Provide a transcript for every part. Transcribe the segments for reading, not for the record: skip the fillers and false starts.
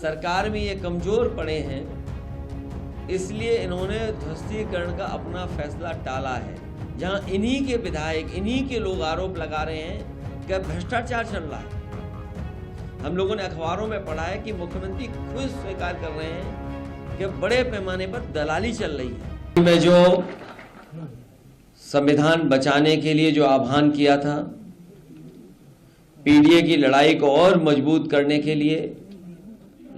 सरकार में ये कमज़ोर पड़े हैं, इसलिए इन्होंने ध्वस्तीकरण का अपना फैसला टाला है। जहां इन्हीं के विधायक, इन्हीं के लोग आरोप लगा रहे हैं कि भ्रष्टाचार चल रहा है। हम लोगों ने अखबारों में पढ़ा है कि मुख्यमंत्री खुद स्वीकार कर रहे हैं कि बड़े पैमाने पर दलाली चल रही है। मैं जो संविधान बचाने के लिए जो आह्वान किया था, पीडीए की लड़ाई को और मजबूत करने के लिए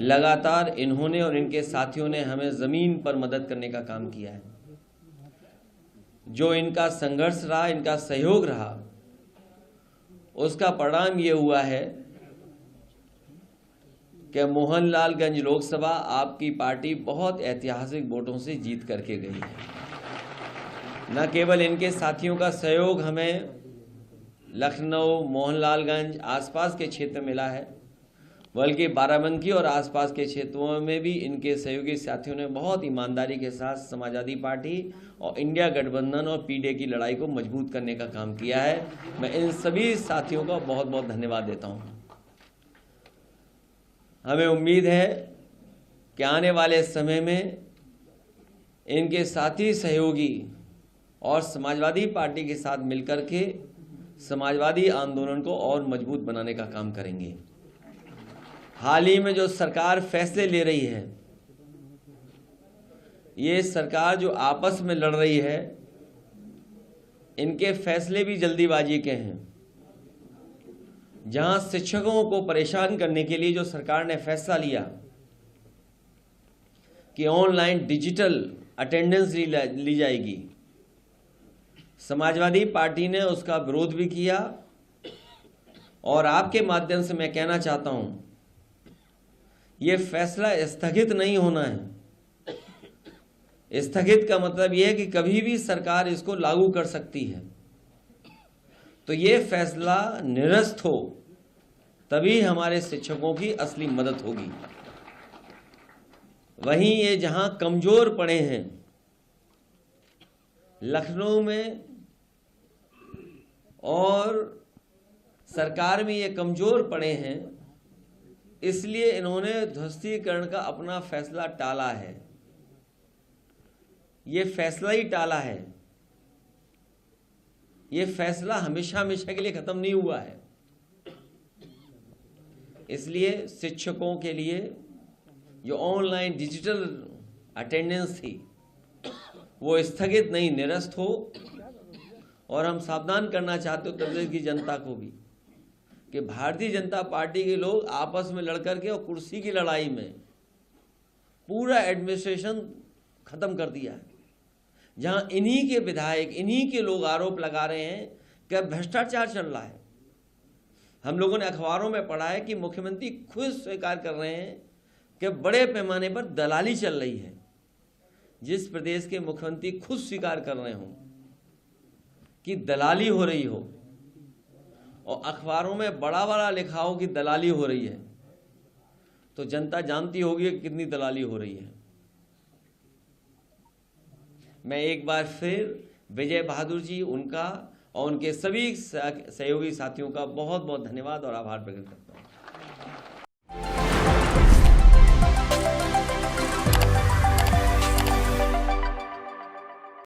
लगातार इन्होंने और इनके साथियों ने हमें जमीन पर मदद करने का काम किया है। जो इनका संघर्ष रहा, इनका सहयोग रहा, उसका परिणाम ये हुआ है कि मोहनलालगंज लोकसभा आपकी पार्टी बहुत ऐतिहासिक वोटों से जीत करके गई है। न केवल इनके साथियों का सहयोग हमें लखनऊ, मोहनलालगंज आसपास के क्षेत्र मिला है, बल्कि बाराबंकी और आसपास के क्षेत्रों में भी इनके सहयोगी साथियों ने बहुत ईमानदारी के साथ समाजवादी पार्टी और इंडिया गठबंधन और पीडीए की लड़ाई को मजबूत करने का काम किया है। मैं इन सभी साथियों का बहुत बहुत धन्यवाद देता हूं। हमें उम्मीद है कि आने वाले समय में इनके साथी सहयोगी और समाजवादी पार्टी के साथ मिलकर के समाजवादी आंदोलन को और मजबूत बनाने का काम करेंगे। हाल ही में जो सरकार फैसले ले रही है, ये सरकार जो आपस में लड़ रही है, इनके फैसले भी जल्दीबाजी के हैं। जहां शिक्षकों को परेशान करने के लिए जो सरकार ने फैसला लिया कि ऑनलाइन डिजिटल अटेंडेंस ली जाएगी, समाजवादी पार्टी ने उसका विरोध भी किया। और आपके माध्यम से मैं कहना चाहता हूं, ये फैसला स्थगित नहीं होना है। स्थगित का मतलब यह है कि कभी भी सरकार इसको लागू कर सकती है। तो ये फैसला निरस्त हो, तभी हमारे शिक्षकों की असली मदद होगी। वहीं ये जहां कमजोर पड़े हैं, लखनऊ में और सरकार में ये कमजोर पड़े हैं, इसलिए इन्होंने ध्वस्तीकरण का अपना फैसला टाला है। ये फैसला ही टाला है। ये फैसला हमेशा हमेशा के लिए खत्म नहीं हुआ है। इसलिए शिक्षकों के लिए जो ऑनलाइन डिजिटल अटेंडेंस थी, वो स्थगित नहीं, निरस्त हो। और हम सावधान करना चाहते हो उत्तर प्रदेश की जनता को भी कि भारतीय जनता पार्टी के लोग आपस में लड़कर के और कुर्सी की लड़ाई में पूरा एडमिनिस्ट्रेशन खत्म कर दिया है। जहां इन्हीं के विधायक, इन्हीं के लोग आरोप लगा रहे हैं कि भ्रष्टाचार चल रहा है। हम लोगों ने अखबारों में पढ़ा है कि मुख्यमंत्री खुद स्वीकार कर रहे हैं कि बड़े पैमाने पर दलाली चल रही है। जिस प्रदेश के मुख्यमंत्री खुद स्वीकार कर रहे हों कि दलाली हो रही हो और अखबारों में बड़ा बड़ा लिखा हो कि दलाली हो रही है, तो जनता जानती होगी कि कितनी दलाली हो रही है। मैं एक बार फिर विजय बहादुर जी, उनका और उनके सभी सहयोगी साथियों का बहुत बहुत धन्यवाद और आभार प्रकट करता हूं।